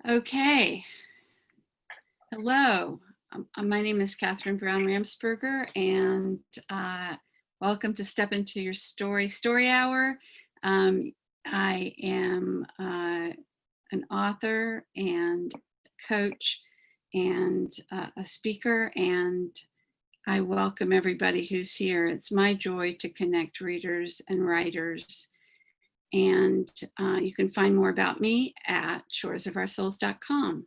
Okay, hello. My name is Catherine Brown Ramsperger, and welcome to Step Into Your Story Hour. I am an author and coach and a speaker, and I welcome everybody who's here. It's my joy to connect readers and writers. And you can find more about me at shoresofourSouls.com.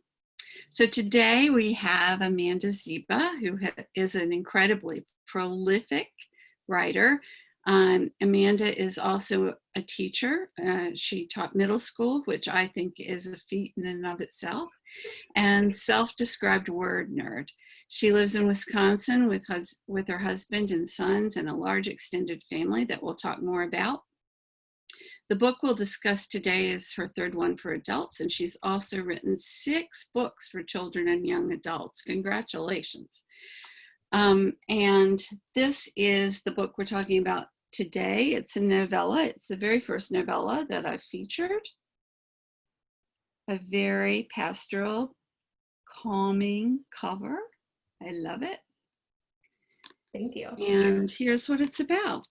So today we have Amanda Zieba, who is an incredibly prolific writer. Amanda is also a teacher. She taught middle school, which I think is a feat in and of itself, and self-described word nerd. She lives in Wisconsin with her husband and sons and a large extended family that we'll talk more about. The book we'll discuss today is her third one for adults, and she's also written 6 books for children and young adults. Congratulations. And this is the book we're talking about today. It's a novella. It's the very first novella that I've featured. A very pastoral, calming cover. I love it. Thank you. And here's what it's about.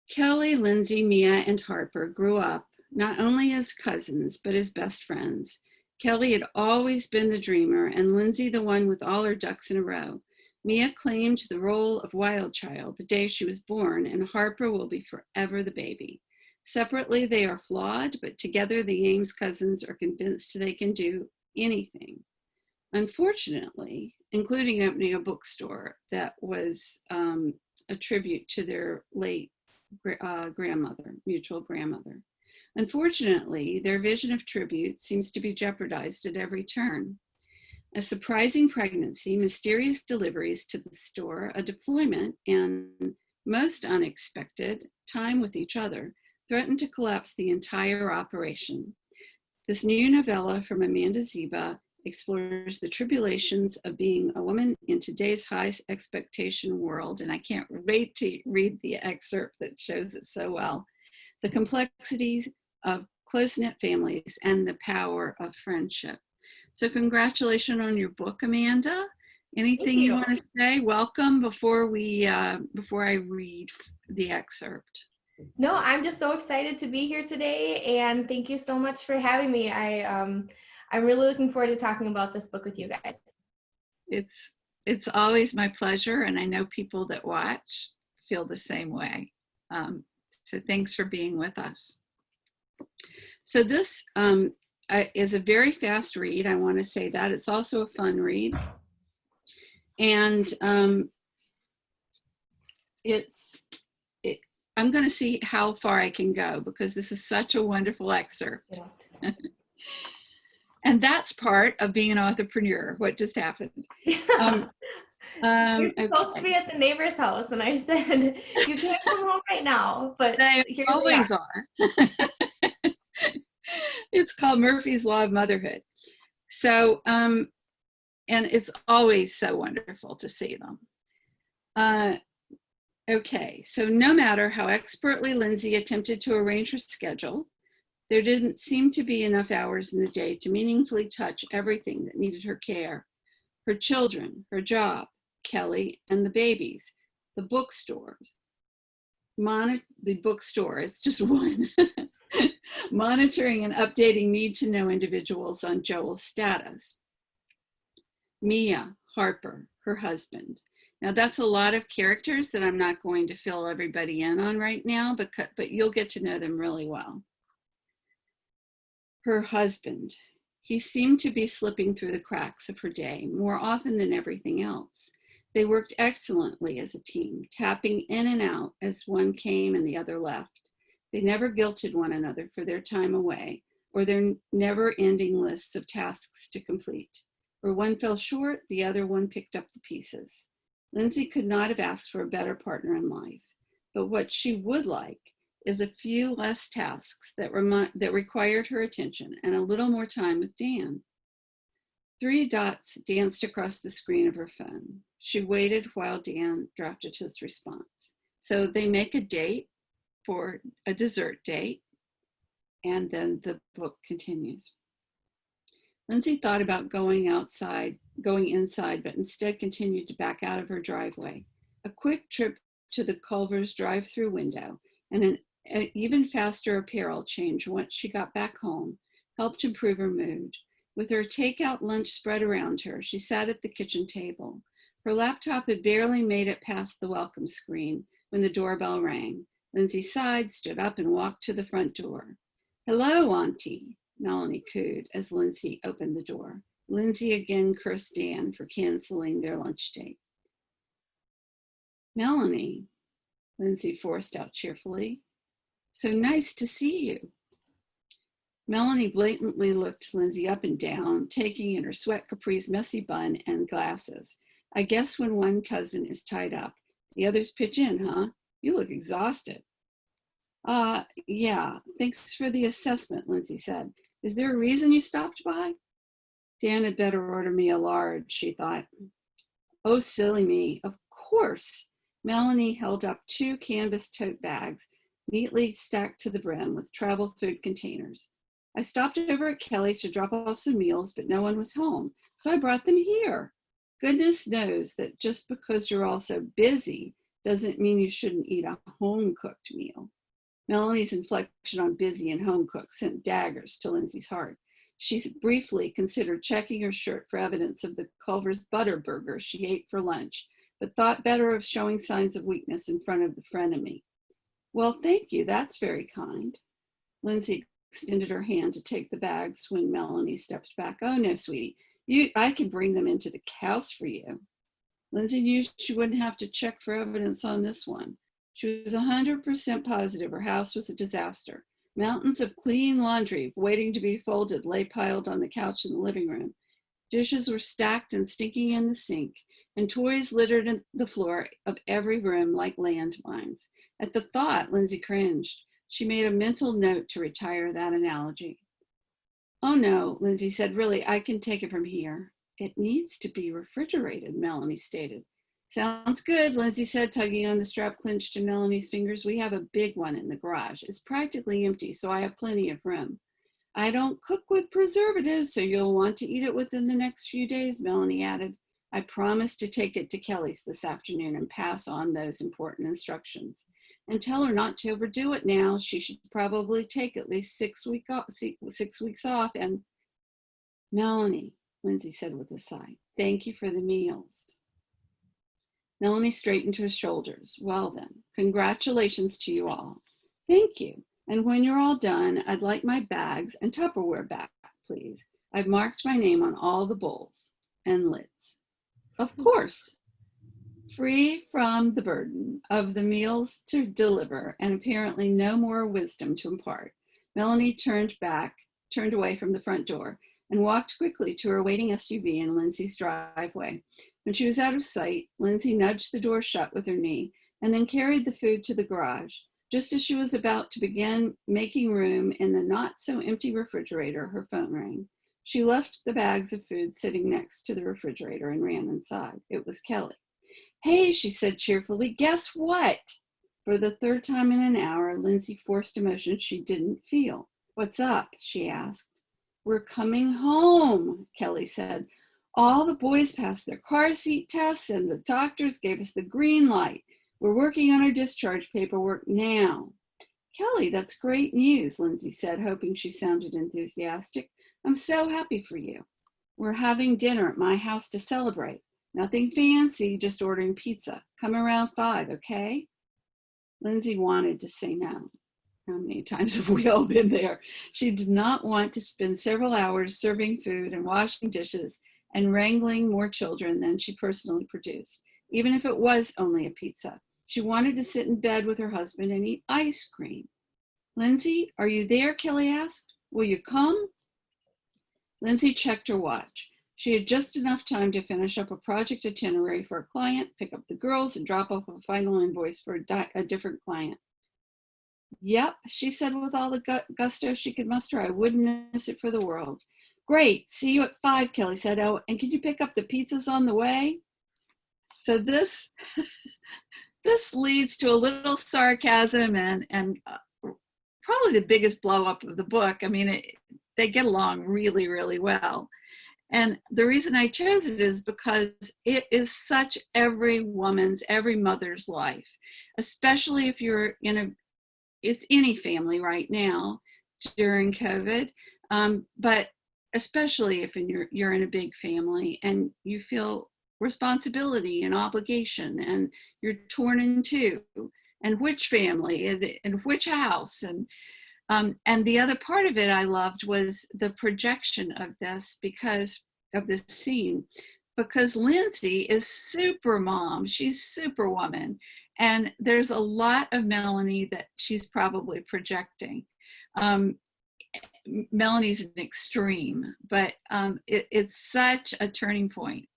Kelly, Lindsay, Mia, and Harper grew up not only as cousins, but as best friends. Kelly had always been the dreamer, and Lindsay the one with all her ducks in a row. Mia claimed the role of wild child the day she was born, and Harper will be forever the baby. Separately, they are flawed, but together the Ames cousins are convinced they can do anything. Unfortunately, including opening a bookstore that was a tribute to their late mutual grandmother. Unfortunately, their vision of tribute seems to be jeopardized at every turn. A surprising pregnancy, mysterious deliveries to the store, a deployment, and most unexpected time with each other threaten to collapse the entire operation. This new novella from Amanda Zieba explores the tribulations of being a woman in today's high expectation world, and I can't wait to read the excerpt that shows it so well. The complexities of close-knit families and the power of friendship. So congratulations on your book, Amanda. Anything you want to say? Welcome before I read the excerpt. No, I'm just so excited to be here today, and thank you so much for having me. I'm really looking forward to talking about this book with you guys. It's always my pleasure, and I know people that watch feel the same way. So thanks for being with us. So this is a very fast read. I want to say that. It's also a fun read. And I'm going to see how far I can go because this is such a wonderful excerpt. Yeah. And that's part of being an entrepreneur. What just happened? You're supposed to be at the neighbor's house, and I said, you can't come home right now, but they always are. It's called Murphy's Law of Motherhood. So, and it's always so wonderful to see them. Okay, so no matter how expertly Lindsay attempted to arrange her schedule, there didn't seem to be enough hours in the day to meaningfully touch everything that needed her care. Her children, her job, Kelly, and the babies, the bookstores. The bookstore is just one. Monitoring and updating need-to-know individuals on Joel's status. Mia, Harper, her husband. Now that's a lot of characters that I'm not going to fill everybody in on right now, but you'll get to know them really well. Her husband, he seemed to be slipping through the cracks of her day more often than everything else. They worked excellently as a team, tapping in and out as one came and the other left. They never guilted one another for their time away or their never-ending lists of tasks to complete. Where one fell short, the other one picked up the pieces. Lindsay could not have asked for a better partner in life, but what she would like is a few less tasks that required her attention and a little more time with Dan. 3 dots danced across the screen of her phone. She waited while Dan drafted his response. So they make a date for a dessert date. And then the book continues. Lindsay thought about going inside, but instead continued to back out of her driveway. A quick trip to the Culver's drive-through window and an even faster apparel change once she got back home helped improve her mood. With her takeout lunch spread around her, she sat at the kitchen table. Her laptop had barely made it past the welcome screen when the doorbell rang. Lindsay sighed, stood up, and walked to the front door. "Hello, Auntie," Melanie cooed as Lindsay opened the door. Lindsay again cursed Dan for canceling their lunch date. "Melanie," Lindsay forced out cheerfully, "so nice to see you." Melanie blatantly looked Lindsay up and down, taking in her sweat capris, messy bun, and glasses. "I guess when one cousin is tied up, the others pitch in, huh? You look exhausted." Yeah, thanks for the assessment," Lindsay said. "Is there a reason you stopped by?" Dan had better order me a large, she thought. "Oh, silly me, of course." Melanie held up 2 canvas tote bags, neatly stacked to the brim with travel food containers. "I stopped over at Kelly's to drop off some meals, but no one was home, so I brought them here. Goodness knows that just because you're all so busy doesn't mean you shouldn't eat a home-cooked meal." Melanie's inflection on busy and home cooked sent daggers to Lindsay's heart. She briefly considered checking her shirt for evidence of the Culver's butter burger she ate for lunch, but thought better of showing signs of weakness in front of the frenemy. "Well, thank you, that's very kind." Lindsay extended her hand to take the bags when Melanie stepped back. "Oh, no, sweetie, I can bring them into the house for you." Lindsay knew she wouldn't have to check for evidence on this one. She was 100% positive her house was a disaster. Mountains of clean laundry waiting to be folded lay piled on the couch in the living room. Dishes were stacked and stinking in the sink, and toys littered the floor of every room like landmines. At the thought, Lindsay cringed. She made a mental note to retire that analogy. "Oh no," Lindsay said, "really, I can take it from here." "It needs to be refrigerated," Melanie stated. "Sounds good," Lindsay said, tugging on the strap clenched in Melanie's fingers. "We have a big one in the garage. It's practically empty, so I have plenty of room." "I don't cook with preservatives, so you'll want to eat it within the next few days," Melanie added. "I promised to take it to Kelly's this afternoon and pass on those important instructions. And tell her not to overdo it now. She should probably take at least 6 weeks off. And Melanie," Lindsay said with a sigh, "thank you for the meals." Melanie straightened her shoulders. "Well then, congratulations to you all." "Thank you. And when you're all done, I'd like my bags and Tupperware back, please. I've marked my name on all the bowls and lids." "Of course." Free from the burden of the meals to deliver and apparently no more wisdom to impart, Melanie turned away from the front door and walked quickly to her waiting SUV in Lindsay's driveway. When she was out of sight, Lindsay nudged the door shut with her knee and then carried the food to the garage. Just as she was about to begin making room in the not-so-empty refrigerator, her phone rang. She left the bags of food sitting next to the refrigerator and ran inside. It was Kelly. "Hey," she said cheerfully, "guess what?" For the 3rd time in an hour, Lindsay forced emotion she didn't feel. "What's up?" she asked. "We're coming home," Kelly said. "All the boys passed their car seat tests and the doctors gave us the green light. We're working on our discharge paperwork now." "Kelly, that's great news," Lindsay said, hoping she sounded enthusiastic. "I'm so happy for you. We're having dinner at my house to celebrate. Nothing fancy, just ordering pizza. Come around 5, okay?" Lindsay wanted to say no. How many times have we all been there? She did not want to spend several hours serving food and washing dishes and wrangling more children than she personally produced, even if it was only a pizza. She wanted to sit in bed with her husband and eat ice cream. "Lindsay, are you there?" Kelly asked. "Will you come?" Lindsay checked her watch. She had just enough time to finish up a project itinerary for a client, pick up the girls, and drop off a final invoice for a different client. "Yep," she said with all the gusto she could muster. "I wouldn't miss it for the world." "Great, see you at 5, Kelly said. "Oh, and can you pick up the pizzas on the way?" So this leads to a little sarcasm and probably the biggest blow up of the book. I mean, they get along really, really well. And the reason I chose it is because it is such every woman's, every mother's life, especially if you're it's any family right now during COVID, but especially if you're in a big family and you feel responsibility and obligation and you're torn in two, and which family is it and which house, and the other part of it I loved was the projection of this because of this scene, because Lindsay is super mom, she's super woman, and there's a lot of Melanie that she's probably projecting. Melanie's an extreme, but it's such a turning point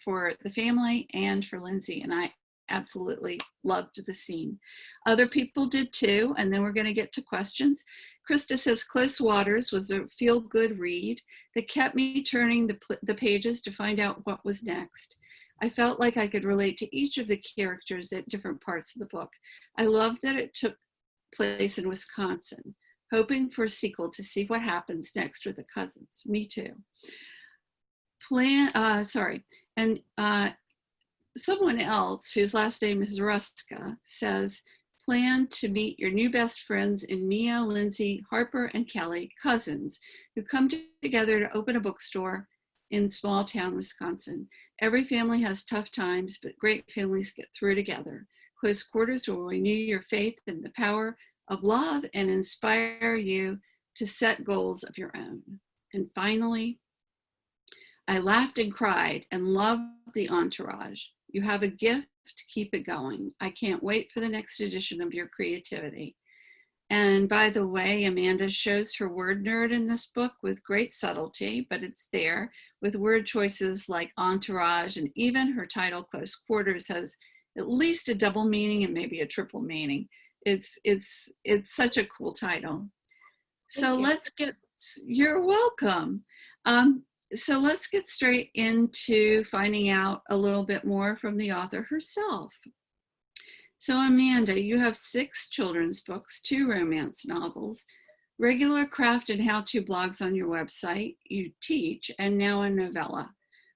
for the family and for Lindsay, and I absolutely loved the scene. Other people did too, and then we're going to get to questions. Krista says, Close Waters was a feel-good read that kept me turning the pages to find out what was next. I felt like I could relate to each of the characters at different parts of the book. I loved that it took place in Wisconsin, hoping for a sequel to see what happens next with the cousins. Me too. Someone else whose last name is Ruska says, plan to meet your new best friends in Mia, Lindsay, Harper, and Kelly, cousins, who come together to open a bookstore in small town Wisconsin. Every family has tough times, but great families get through together. Close Quarters will renew your faith in the power of love and inspire you to set goals of your own. And finally, I laughed and cried and loved the entourage. You have a gift, keep it going. I can't wait for the next edition of your creativity. And by the way, Amanda shows her word nerd in this book with great subtlety, but it's there with word choices like entourage, and even her title, Close Quarters, has at least a double meaning and maybe a triple meaning. It's such a cool title. So you're welcome. So let's get straight into finding out a little bit more from the author herself. So Amanda, you have 6 children's books, 2 romance novels, regular craft and how-to blogs on your website, you teach, and now a novella.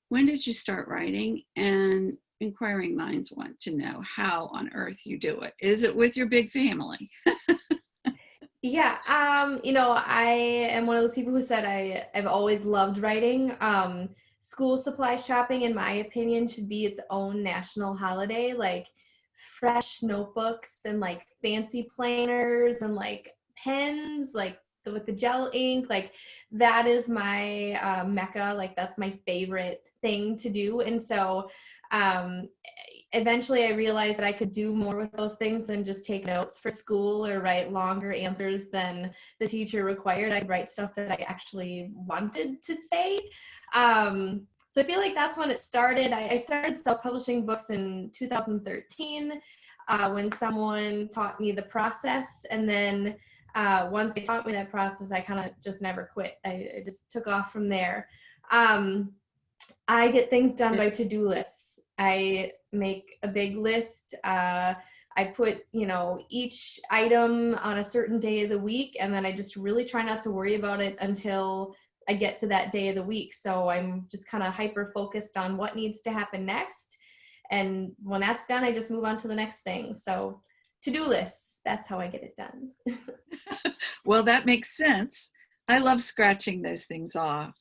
When did you start writing? And inquiring minds want to know how on earth you do it. Is it with your big family? Yeah, I am one of those people who said I've always loved writing. School supply shopping, in my opinion, should be its own national holiday. Like fresh notebooks and like fancy planners and like pens, like with the gel ink, like that is my mecca. Like that's my favorite thing to do. And so eventually I realized that I could do more with those things than just take notes for school or write longer answers than the teacher required. I'd write stuff that I actually wanted to say. So I feel like that's when it started. I started self-publishing books in 2013 when someone taught me the process. And then once they taught me that process, I kind of just never quit. I just took off from there. I get things done by to-do lists. I make a big list. I put, each item on a certain day of the week, and then I just really try not to worry about it until I get to that day of the week. So I'm just kind of hyper focused on what needs to happen next. And when that's done, I just move on to the next thing. So to-do lists, that's how I get it done. Well, that makes sense. I love scratching those things off.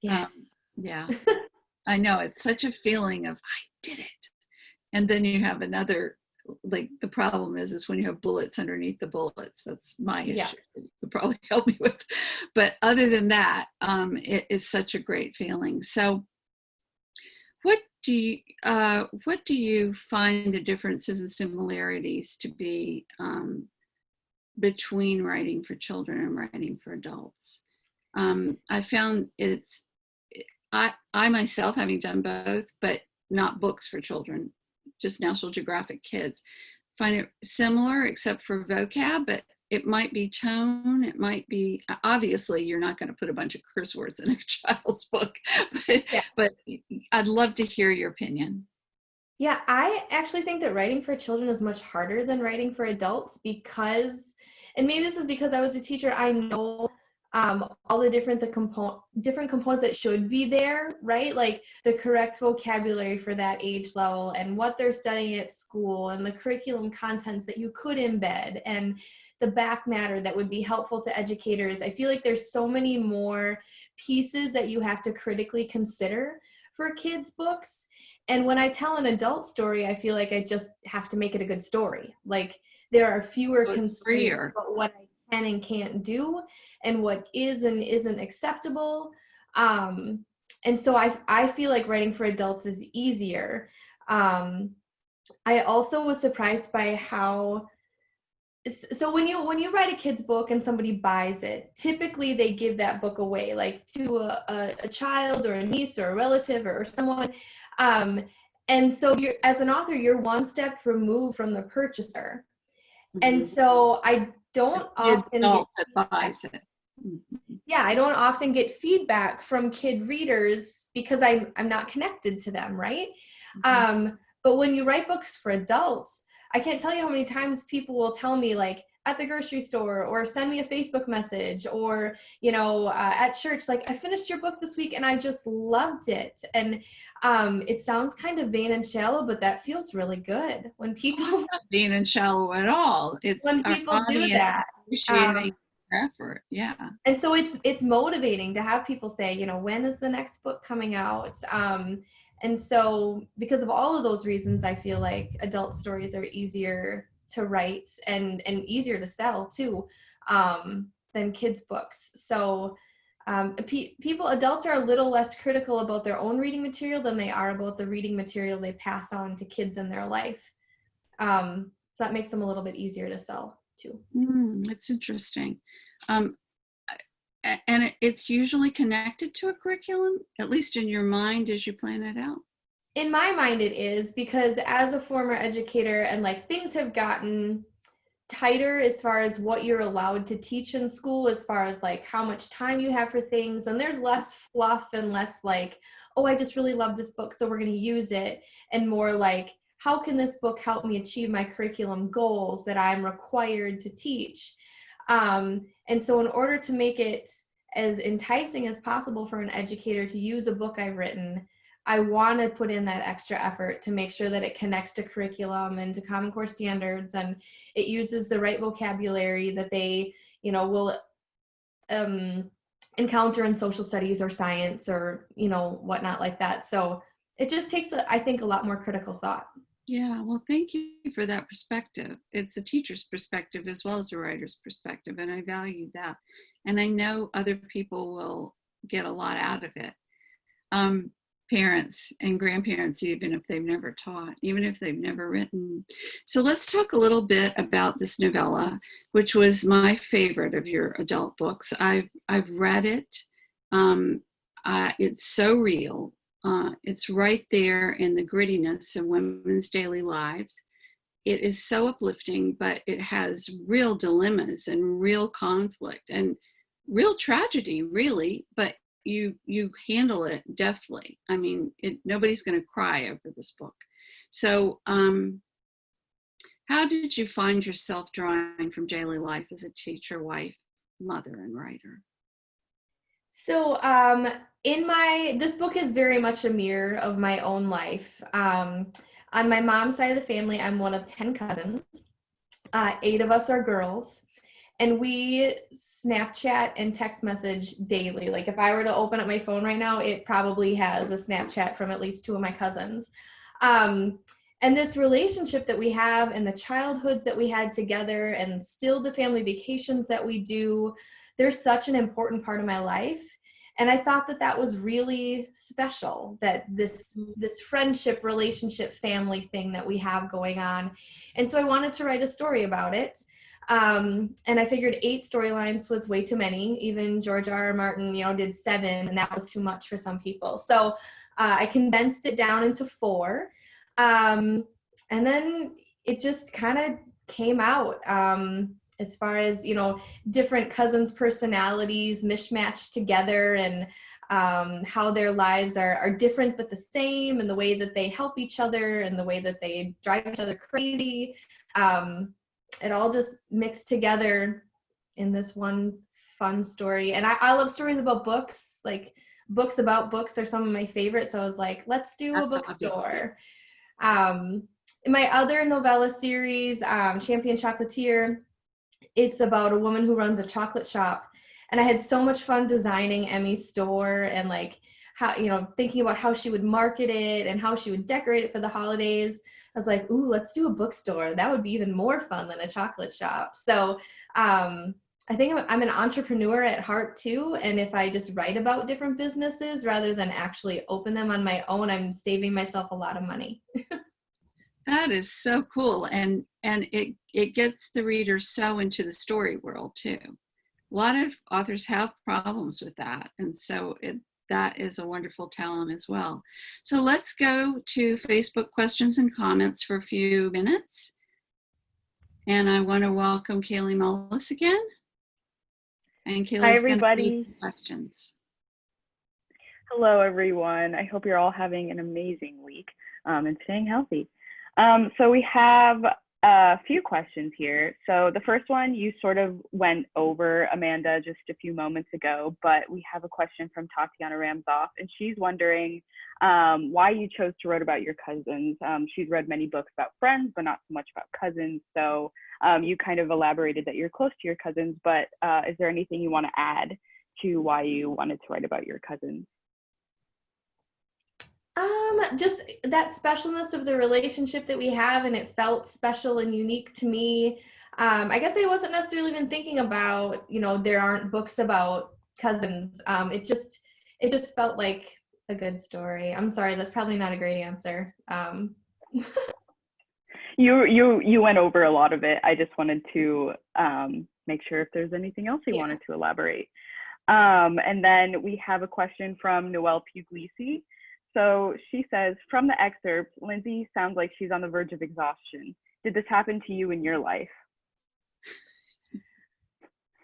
Yes. Yeah. I know, it's such a feeling of I did it. And then you have another, like the problem is when you have bullets underneath the bullets. That's my issue. You could probably help me with. But other than that, it is such a great feeling. So what do you find the differences and similarities to be between writing for children and writing for adults? I found I myself, having done both, but not books for children, just National Geographic Kids, find it similar except for vocab, but it might be tone, it might be, obviously you're not going to put a bunch of curse words in a child's book, but I'd love to hear your opinion. Yeah, I actually think that writing for children is much harder than writing for adults because and maybe this is because I was a teacher, I know all the different components that should be there, right? Like the correct vocabulary for that age level and what they're studying at school and the curriculum contents that you could embed and the back matter that would be helpful to educators. I feel like there's so many more pieces that you have to critically consider for kids' books. And when I tell an adult story, I feel like I just have to make it a good story. Like there are fewer constraints about what I can and can't do and what is and isn't acceptable. And so I feel like writing for adults is easier. I also was surprised by how, so when you write a kid's book and somebody buys it, typically they give that book away, like to a child or a niece or a relative or someone. And so you're, as an author, you're one step removed from the purchaser. And so I don't often I don't often get feedback from kid readers because I'm not connected to them, right? But when you write books for adults, I can't tell you how many times people will tell me, like at the grocery store or send me a Facebook message or, you know, at church, like, I finished your book this week and I just loved it. And it sounds kind of vain and shallow, but that feels really good when people not vain and shallow at all. It's when people do that. Appreciating effort. Yeah. And so it's motivating to have people say, you know, when is the next book coming out? And so because of all of those reasons, I feel like adult stories are easier to write and easier to sell too, than kids' books. So adults are a little less critical about their own reading material than they are about the reading material they pass on to kids in their life. So that makes them a little bit easier to sell too. That's interesting. And it's usually connected to a curriculum, at least in your mind as you plan it out? In my mind it is, because as a former educator and like things have gotten tighter as far as what you're allowed to teach in school, as far as like how much time you have for things, and there's less fluff and less like, oh, I just really love this book so we're going to use it, and more like, how can this book help me achieve my curriculum goals that I'm required to teach? And so in order to make it as enticing as possible for an educator to use a book I've written, I want to put in that extra effort to make sure that it connects to curriculum and to Common Core standards, and it uses the right vocabulary that they, you know, will encounter in social studies or science or, you know, whatnot like that. So it just takes, I think, a lot more critical thought. Yeah, well, thank you for that perspective. It's a teacher's perspective as well as a writer's perspective, and I value that. And I know other people will get a lot out of it. Parents and grandparents, even if they've never taught, even if they've never written. So let's talk a little bit about this novella, which was my favorite of your adult books. I've read it. It's so real. It's right there in the grittiness of women's daily lives. It is so uplifting, but it has real dilemmas and real conflict and real tragedy, really, but you handle it deftly. I mean, nobody's going to cry over this book. So how did you find yourself drawing from daily life as a teacher, wife, mother, and writer? So this book is very much a mirror of my own life. On my mom's side of the family, I'm one of 10 cousins. 8 of us are girls. And we Snapchat and text message daily. Like if I were to open up my phone right now, it probably has a Snapchat from at least 2 of my cousins. And this relationship that we have and the childhoods that we had together and still the family vacations that we do, they're such an important part of my life. And I thought that that was really special, that this friendship, relationship, family thing that we have going on. And so I wanted to write a story about it. And I figured 8 storylines was way too many. Even George R.R. Martin, you know, did 7, and that was too much for some people. So I condensed it down into 4. And then it just kind of came out as far as, you know, different cousins' personalities mishmatched together, and how their lives are different but the same, and the way that they help each other and the way that they drive each other crazy. It all just mixed together in this one fun story. And I love stories about books. Like books about books are some of my favorites. So I was like, let's do a That's obvious. bookstore. In my other novella series, Champion Chocolatier, it's about a woman who runs a chocolate shop. And I had so much fun designing Emmy's store and like how, thinking about how she would market it and how she would decorate it for the holidays. I was like, ooh, let's do a bookstore. That would be even more fun than a chocolate shop. So I think I'm an entrepreneur at heart too. And if I just write about different businesses rather than actually open them on my own, I'm saving myself a lot of money. That is so cool. And it gets the reader so into the story world too. A lot of authors have problems with that. And so that is a wonderful talent as well. So let's go to Facebook questions and comments for a few minutes. And I want to welcome Kaylee Mullis again. And Kaylee's going to read questions. Hello, everyone. I hope you're all having an amazing week and staying healthy. So we have a few questions here. So the first one you sort of went over, Amanda, just a few moments ago, but we have a question from Tatiana Ramsperger, and she's wondering why you chose to write about your cousins. She's read many books about friends, but not so much about cousins. So you kind of elaborated that you're close to your cousins, but is there anything you want to add to why you wanted to write about your cousins? Just that specialness of the relationship that we have, and it felt special and unique to me. I guess I wasn't necessarily even thinking about, there aren't books about cousins. It just felt like a good story. I'm sorry, that's probably not a great answer. You went over a lot of it. I just wanted to make sure if there's anything else you wanted to elaborate. And then we have a question from Noelle Puglisi. So she says, from the excerpt, Lindsay sounds like she's on the verge of exhaustion. Did this happen to you in your life?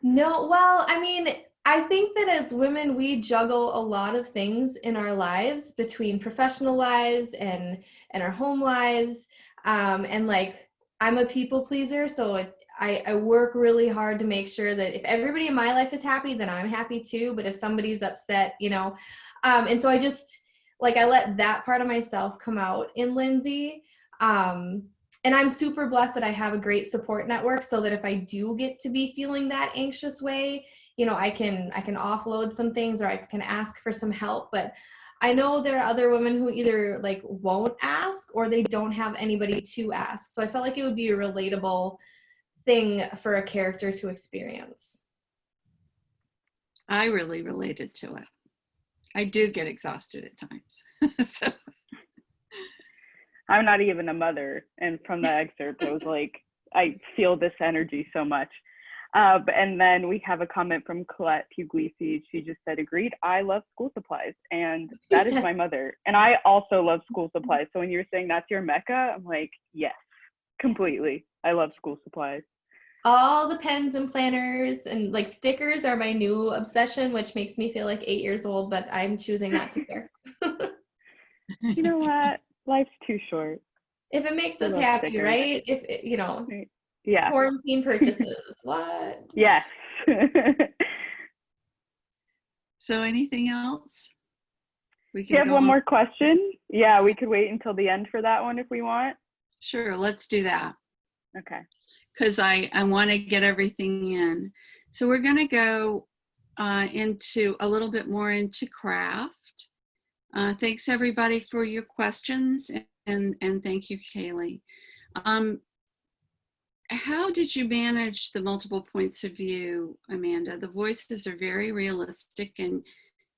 No, well, I mean, I think that as women, we juggle a lot of things in our lives between professional lives and our home lives. And like, I'm a people pleaser, so I work really hard to make sure that if everybody in my life is happy, then I'm happy too. But if somebody's upset, and so I just, I let that part of myself come out in Lindsay. And I'm super blessed that I have a great support network so that if I do get to be feeling that anxious way, I can offload some things or I can ask for some help. But I know there are other women who either won't ask or they don't have anybody to ask. So I felt like it would be a relatable thing for a character to experience. I really related to it. I do get exhausted at times. So. I'm not even a mother. And from the excerpt, I was like, I feel this energy so much. And then we have a comment from Colette Puglisi. She just said, agreed, I love school supplies. And that is my mother. And I also love school supplies. So when you're saying that's your mecca, I'm like, yes, completely. I love school supplies. All the pens and planners and stickers are my new obsession, which makes me feel like 8 years old, but I'm choosing not to care. You know what? Life's too short. If it makes us happy, stickers. Right? If yeah. Quarantine purchases. What? Yes. So anything else? Do you have one more question? Yeah, we could wait until the end for that one if we want. Sure, let's do that. Okay. Because I want to get everything in. So we're going to go into a little bit more into craft. Thanks everybody for your questions and thank you, Kaylee. How did you manage the multiple points of view, Amanda? The voices are very realistic and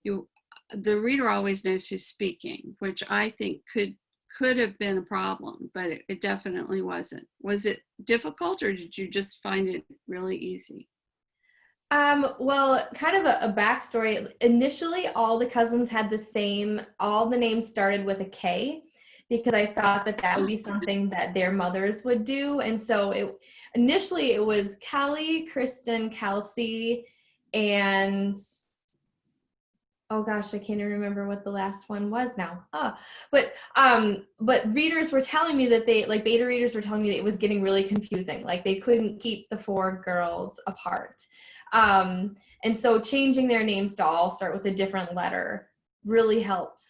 the reader always knows who's speaking, which I think could have been a problem, but it definitely wasn't. Was it difficult or did you just find it really easy? Well, kind of a backstory. Initially, all the cousins had all the names started with a K because I thought that would be something that their mothers would do. And so initially it was Kelly, Kristen, Kelsey, and oh gosh, I can't even remember what the last one was now. But readers were telling me that beta readers were telling me that it was getting really confusing. Like they couldn't keep the four girls apart. And so changing their names to all start with a different letter really helped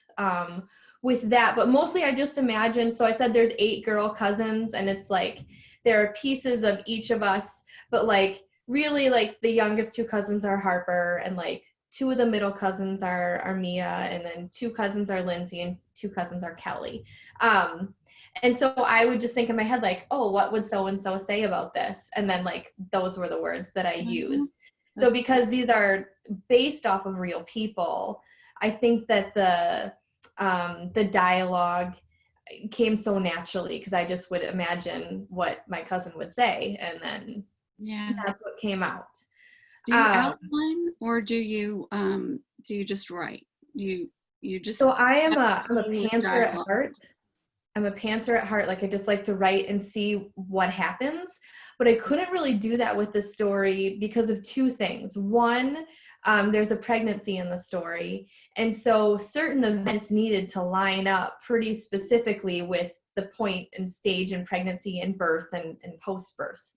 with that. But mostly I just imagined, so I said there's 8 girl cousins, and it's like there are pieces of each of us, but like really like the youngest 2 cousins are Harper, and like 2 of the middle cousins are Mia, and then 2 cousins are Lindsay, and 2 cousins are Kelly. And so I would just think in my head, like, oh, what would so-and-so say about this? And then like those were the words that I used. So because these are based off of real people, I think that the dialogue came so naturally because I just would imagine what my cousin would say, and then that's what came out. Do you outline, or do you just write? You just. So I'm a pantser at heart. I'm a pantser at heart. Like I just like to write and see what happens. But I couldn't really do that with the story because of 2 things. One, there's a pregnancy in the story. And so certain events needed to line up pretty specifically with the point and stage in pregnancy and birth and post-birth.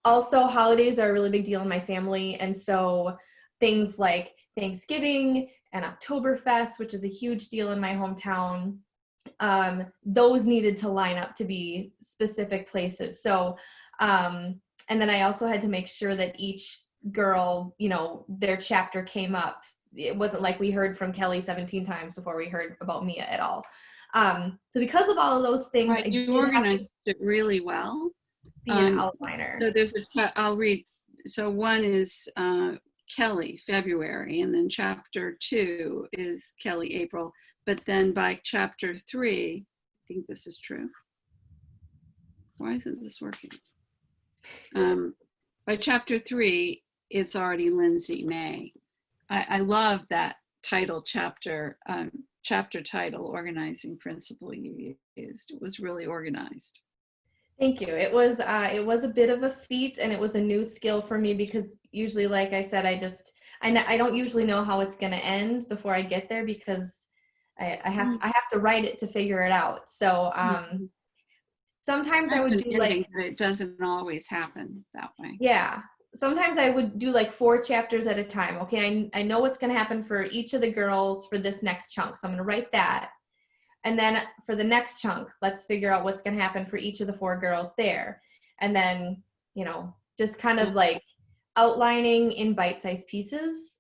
Also, holidays are a really big deal in my family. And so things like Thanksgiving and Oktoberfest, which is a huge deal in my hometown, those needed to line up to be specific places. So, and then I also had to make sure that each girl, their chapter came up. It wasn't like we heard from Kelly 17 times before we heard about Mia at all. So because of all of those things, right, you organized it really well. Be an outliner. So there's I'll read. So one is Kelly, February, and then chapter 2 is Kelly, April. But then by chapter 3, I think this is true. Why isn't this working? By chapter 3, it's already Lindsay, May. I love that title chapter title, organizing principle you used. It was really organized. Thank you. It was a bit of a feat, and it was a new skill for me because usually, like I said, I don't usually know how it's going to end before I get there because I have to write it to figure it out. So sometimes I would do like, but it doesn't always happen that way. Yeah. Sometimes I would do like 4 chapters at a time. Okay, I know what's going to happen for each of the girls for this next chunk, so I'm going to write that. And then for the next chunk, let's figure out what's going to happen for each of the 4 girls there. And then, just kind of like outlining in bite-sized pieces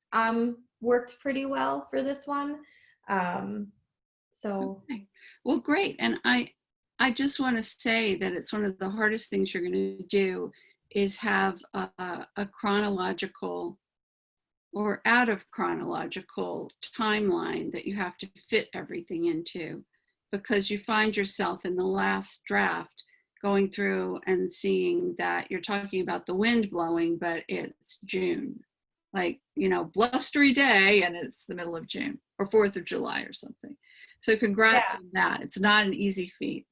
worked pretty well for this one. Okay. Well, great. And I just want to say that it's one of the hardest things you're going to do is have a chronological or out of chronological timeline that you have to fit everything into, because you find yourself in the last draft going through and seeing that you're talking about the wind blowing, but it's June, like, blustery day, and it's the middle of June or 4th of July or something. So congrats on that. It's not an easy feat.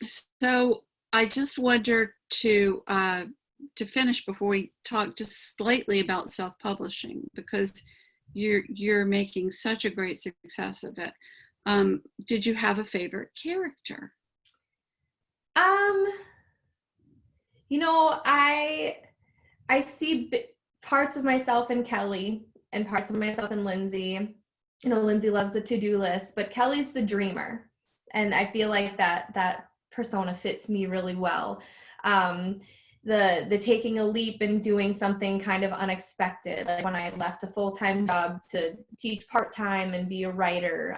So I just wonder to finish before we talk just slightly about self-publishing, because you're making such a great success of it. Did you have a favorite character? I see parts of myself in Kelly and parts of myself in Lindsay. Lindsay loves the to-do list, but Kelly's the dreamer. And I feel like that persona fits me really well. The taking a leap and doing something kind of unexpected, like when I left a full-time job to teach part-time and be a writer.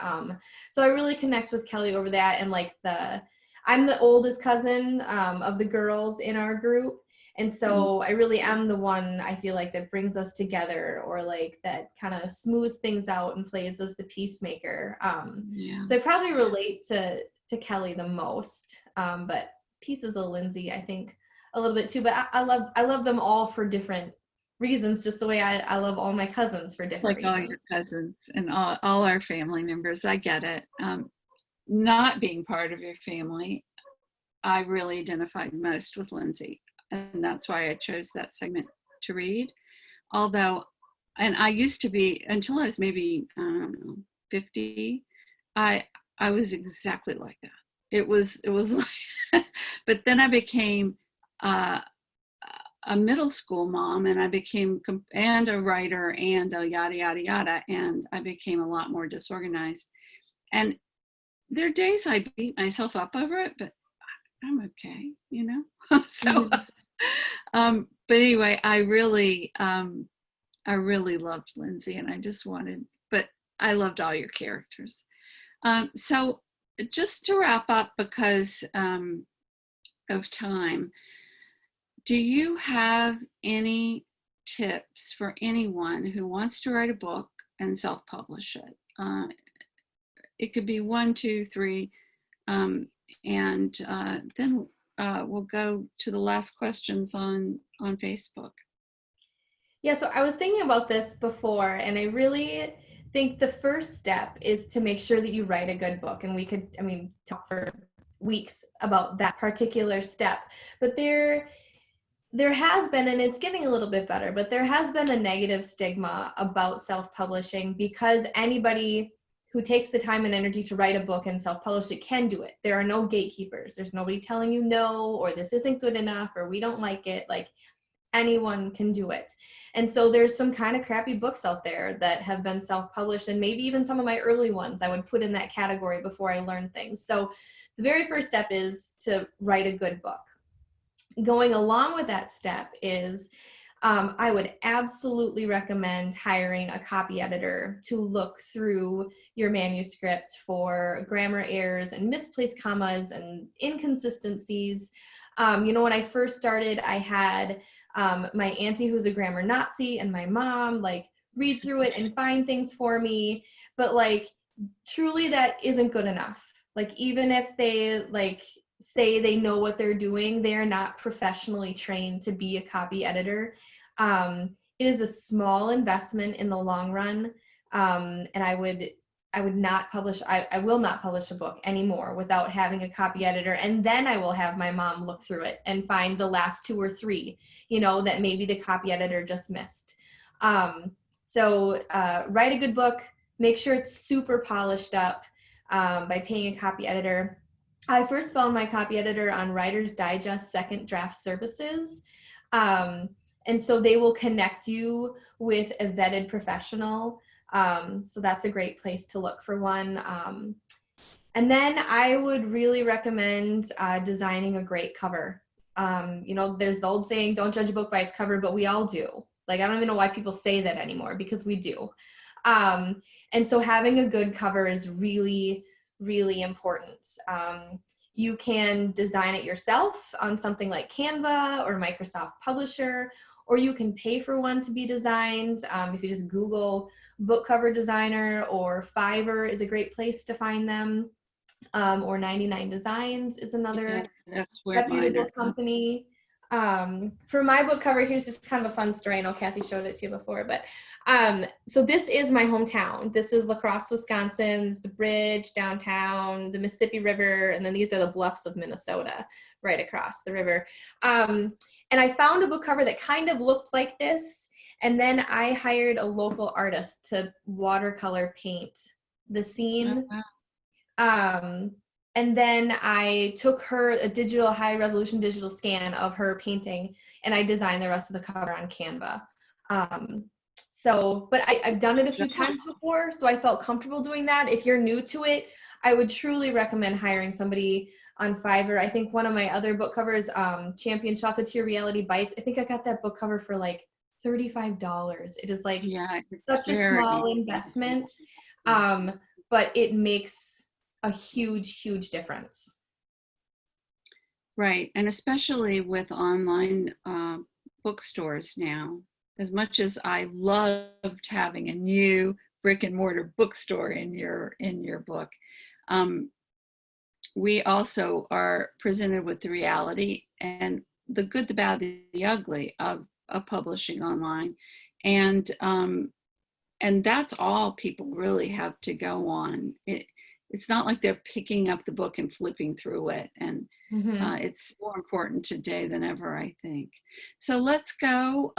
So I really connect with Kelly over that. And like I'm the oldest cousin of the girls in our group. And so I really am the one, I feel like, that brings us together, or like that kind of smooths things out and plays as the peacemaker. So I probably relate to Kelly the most, but pieces of Lindsay, I think, a little bit too. But I love them all for different reasons, just the way I love all my cousins for different reasons. All your cousins and all our family members. I get it. Not being part of your family, I really identified most with Lindsay. And that's why I chose that segment to read. Although and I used to be, until I was maybe, I don't know, 50, I was exactly like that. It was like, but then I became a middle school mom, and I became, and a writer, and a yada, yada, yada. And I became a lot more disorganized. And there are days I beat myself up over it, but I'm okay, you know? So, but anyway, I really loved Lindsay, and I just wanted, but I loved all your characters. So just to wrap up, because of time, do you have any tips for anyone who wants to write a book and self-publish it? It could be 1, 2, 3, and then we'll go to the last questions on Facebook. Yeah, so I was thinking about this before, and I really think the first step is to make sure that you write a good book. And we could, I mean, talk for weeks about that particular step. But there has been, and it's getting a little bit better, but there has been a negative stigma about self-publishing, because anybody who takes the time and energy to write a book and self-publish it can do it. There are no gatekeepers. There's nobody telling you no, or this isn't good enough, or we don't like it. Like, anyone can do it. And so there's some kind of crappy books out there that have been self-published, and maybe even some of my early ones I would put in that category before I learned things. So the very first step is to write a good book. Going along with that step is I would absolutely recommend hiring a copy editor to look through your manuscript for grammar errors and misplaced commas and inconsistencies. You know, when I first started, I had my auntie, who's a grammar Nazi, and my mom like read through it and find things for me. But like, truly, that isn't good enough. Like, even if they like say they know what they're doing, they are not professionally trained to be a copy editor. It is a small investment in the long run. And I will not publish a book anymore without having a copy editor. And then I will have my mom look through it and find the last 2 or 3, you know, that maybe the copy editor just missed. So write a good book, make sure it's super polished up by paying a copy editor. I first found my copy editor on Writer's Digest Second Draft Services. And so they will connect you with a vetted professional. So that's a great place to look for one. And then I would really recommend designing a great cover. You know, there's the old saying, don't judge a book by its cover, but we all do. Like, I don't even know why people say that anymore, because we do. And so having a good cover is really, really important. You can design it yourself on something like Canva or Microsoft Publisher, or you can pay for one to be designed. If you just Google book cover designer, or Fiverr is a great place to find them. Or 99 Designs is another that's where reputable company. For my book cover, here's just kind of a fun story. I know Kathy showed it to you before, but so this is my hometown. This is La Crosse, Wisconsin. It's the bridge downtown, the Mississippi River, and then these are the bluffs of Minnesota right across the river. And I found a book cover that kind of looked like this, and then I hired a local artist to watercolor paint the scene. Oh, wow. And then I took her a high resolution digital scan of her painting, and I designed the rest of the cover on Canva. But I've done it a few times before, so I felt comfortable doing that. If you're new to it, I would truly recommend hiring somebody on Fiverr. I think one of my other book covers, Champion Chocolatier Reality Bites, I think I got that book cover for like $35. It is like such a small investment, but it makes a huge, huge difference. Right, and especially with online bookstores now. As much as I loved having a new brick and mortar bookstore in your book, we also are presented with the reality and the good, the bad, the ugly of publishing online, and that's all people really have to go on. It's not like they're picking up the book and flipping through it. And it's more important today than ever, I think. So let's go.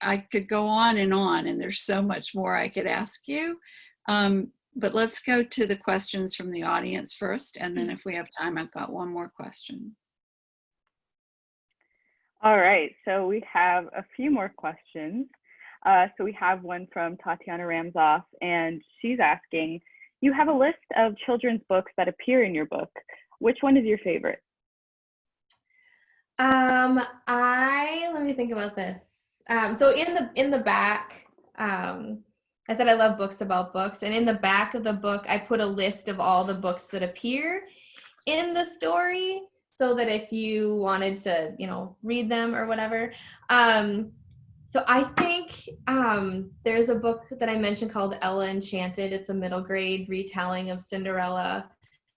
I could go on, and there's so much more I could ask you. But let's go to the questions from the audience first, and then if we have time, I've got one more question. All right, so we have a few more questions. So we have one from Tatiana Ramzoff, and she's asking, you have a list of children's books that appear in your book. Which one is your favorite? Let me think about this. So in the back, I said I love books about books, and in the back of the book, I put a list of all the books that appear in the story, so that if you wanted to, read them or whatever. So I think there's a book that I mentioned called Ella Enchanted. It's a middle grade retelling of Cinderella,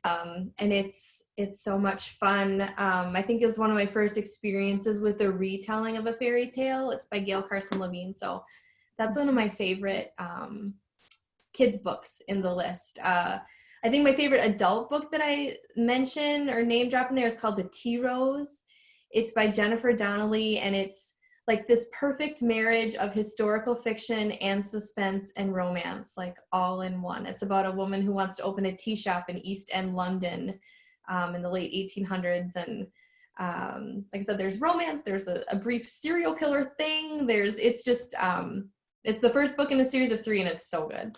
and it's so much fun. I think it's one of my first experiences with a retelling of a fairy tale. It's by Gail Carson Levine, so that's one of my favorite kids books in the list. I think my favorite adult book that I mentioned or name drop in there is called The Tea Rose. It's by Jennifer Donnelly, and it's like this perfect marriage of historical fiction and suspense and romance, like all in one. It's about a woman who wants to open a tea shop in East End London in the late 1800s. And like I said, there's romance, there's a brief serial killer thing. It's the first book in a series of 3, and it's so good.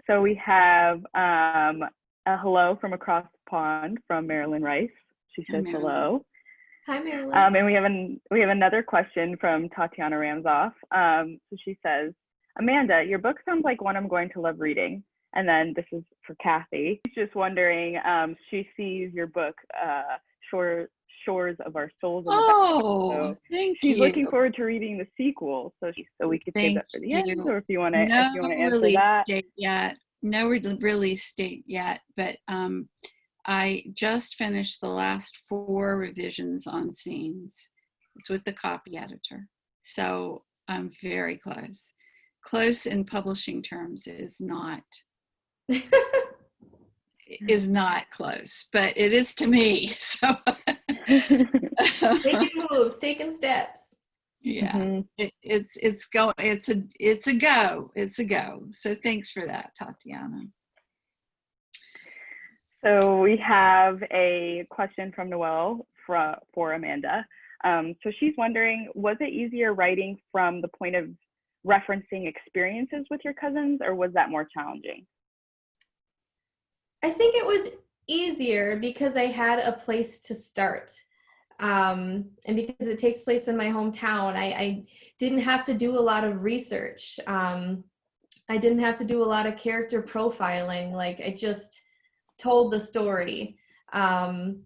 So we have a hello from across the pond from Marilyn Rice. She says hello. Hi, Marilyn. And we have another question from Tatiana Ramzoff. So she says, Amanda, your book sounds like one I'm going to love reading. And then this is for Kathy. She's just wondering, she sees your book, Shores of Our Souls. So thank you. She's looking forward to reading the sequel. So we could save that for the end, or if you want to answer that. No release date yet, but I just finished the last 4 revisions on scenes. It's with the copy editor, so I'm very close. Close in publishing terms is not close, but it is to me. So making moves, taking steps. Yeah, mm-hmm. It's a go. So thanks for that, Tatiana. So we have a question from Noelle for Amanda. So she's wondering, was it easier writing from the point of referencing experiences with your cousins, or was that more challenging? I think it was easier because I had a place to start. And because it takes place in my hometown, I didn't have to do a lot of research. I didn't have to do a lot of character profiling. Like, I just told the story, almost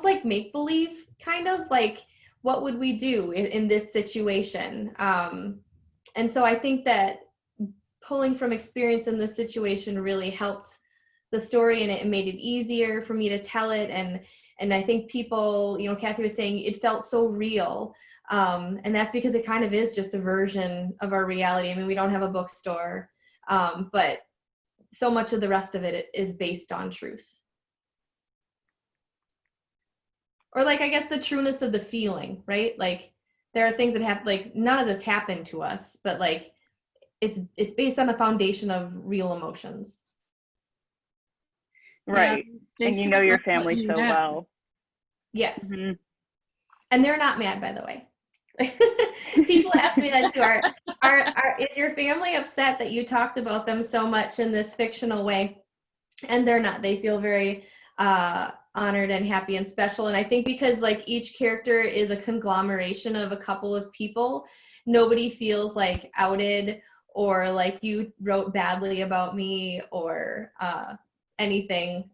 like make-believe, kind of like, what would we do in this situation? And so I think that pulling from experience in this situation really helped the story, and it made it easier for me to tell it. And I think people, Kathy was saying, it felt so real. And that's because it kind of is just a version of our reality. I mean, we don't have a bookstore, but so much of the rest of it is based on truth. Or like, I guess the trueness of the feeling, right? Like, there are things that have, like, none of this happened to us, but like, it's based on a foundation of real emotions. Right. And you know your family so well. Yes. Mm-hmm. And they're not mad, by the way. People ask me that too. Is your family upset that you talked about them so much in this fictional way? And they're not. They feel very honored and happy and special. And I think because like each character is a conglomeration of a couple of people, nobody feels like outed or like you wrote badly about me or anything.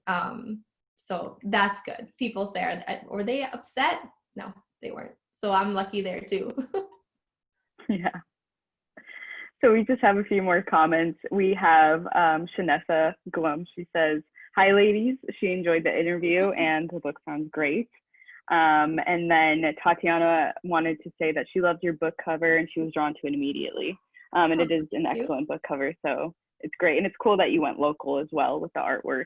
So that's good. People say, were they upset? No, they weren't. So I'm lucky there too. Yeah. So we just have a few more comments. We have Shanessa Glum. She says, hi ladies. She enjoyed the interview and the book sounds great. And then Tatiana wanted to say that she loved your book cover and she was drawn to it immediately. And it is an excellent book cover. So it's great. And it's cool that you went local as well with the artwork.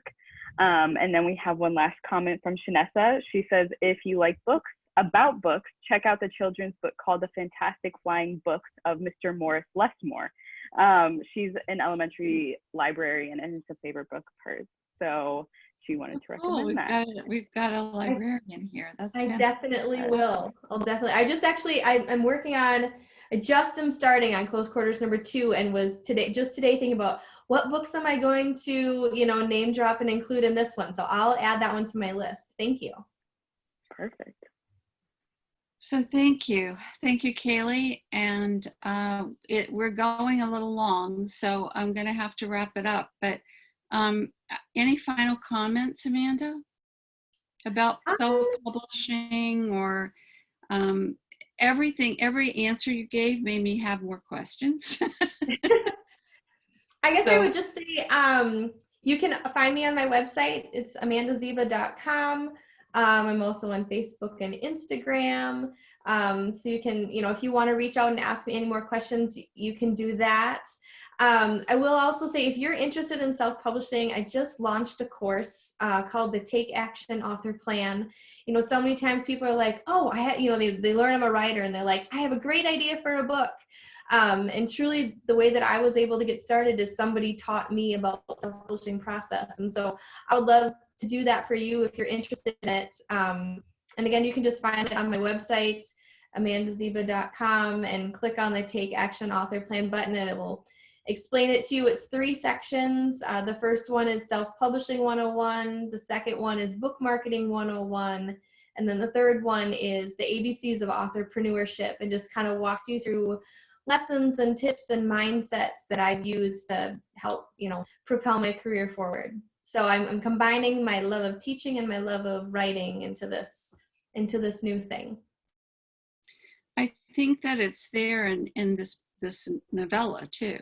And then we have one last comment from Shanessa. She says, if you like books about books, check out the children's book called The Fantastic Flying Books of Mr. Morris Lestmore. She's an elementary librarian and it's a favorite book of hers. So she wanted to recommend that. We've got a librarian here. That's I fantastic. definitely will. I'll definitely. I'm working on. I just am starting on Close Quarters #2, and was today thinking about what books am I going to name drop and include in this one. So I'll add that one to my list. Thank you. Perfect. So thank you, Kaylee. And we're going a little long, so I'm going to have to wrap it up. But any final comments, Amanda, about self-publishing or everything? Every answer you gave made me have more questions. I guess I would just say you can find me on my website. It's amandazieba.com. I'm also on Facebook and Instagram. So you can, if you want to reach out and ask me any more questions, you can do that. I will also say, if you're interested in self-publishing, I just launched a course called the Take Action Author Plan. So many times people are like, oh, they learn I'm a writer and they're like, I have a great idea for a book. And truly the way that I was able to get started is somebody taught me about the self-publishing process. And so I would love to do that for you if you're interested in it. And again, you can just find it on my website, amandazieba.com, and click on the Take Action Author Plan button, and it will explain it to you. It's 3 sections. The first one is Self-Publishing 101. The second one is Book Marketing 101. And then the third one is the ABCs of Authorpreneurship, and just kind of walks you through lessons and tips and mindsets that I've used to help, propel my career forward. So I'm combining my love of teaching and my love of writing into this new thing. I think that it's there in this novella too.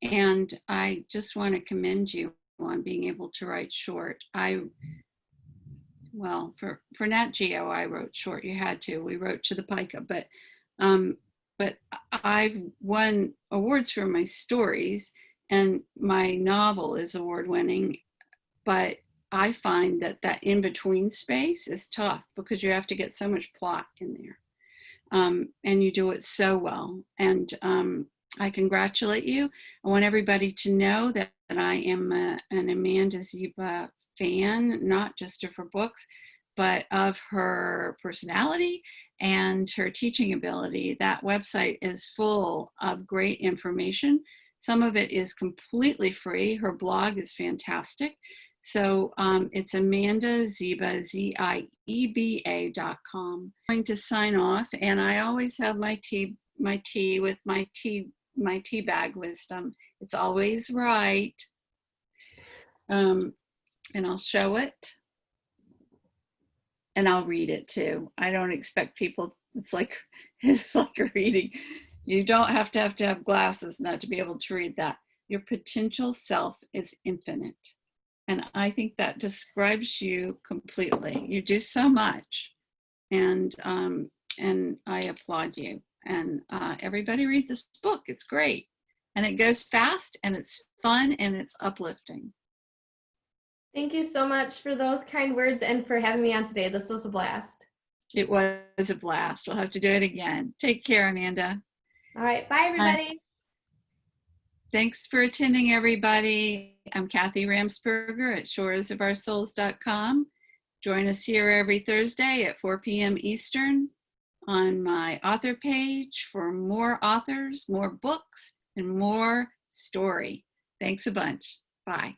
And I just want to commend you on being able to write short. For Nat Geo, I wrote short. You had to. We wrote to the pica, but I've won awards for my stories, and my novel is award-winning. But I find that in-between space is tough because you have to get so much plot in there, and you do it so well. And I congratulate you. I want everybody to know that I am an Amanda Zieba fan, not just of her books, but of her personality and her teaching ability. That website is full of great information. Some of it is completely free. Her blog is fantastic. So it's Amanda Zieba, ZIEBA.com. I'm going to sign off, and I always have my tea with my tea bag wisdom. It's always right. And I'll show it. And I'll read it too. I don't expect people, it's like reading. You don't have to have glasses not to be able to read that. Your potential self is infinite. And I think that describes you completely. You do so much. And I applaud you. And everybody read this book. It's great. And it goes fast, and it's fun, and it's uplifting. Thank you so much for those kind words and for having me on today. This was a blast. It was a blast. We'll have to do it again. Take care, Amanda. All right. Bye, everybody. Thanks for attending, everybody. I'm Kathy Ramsperger at shoresofourSouls.com. Join us here every Thursday at 4 p.m. Eastern on my author page for more authors, more books, and more story. Thanks a bunch. Bye.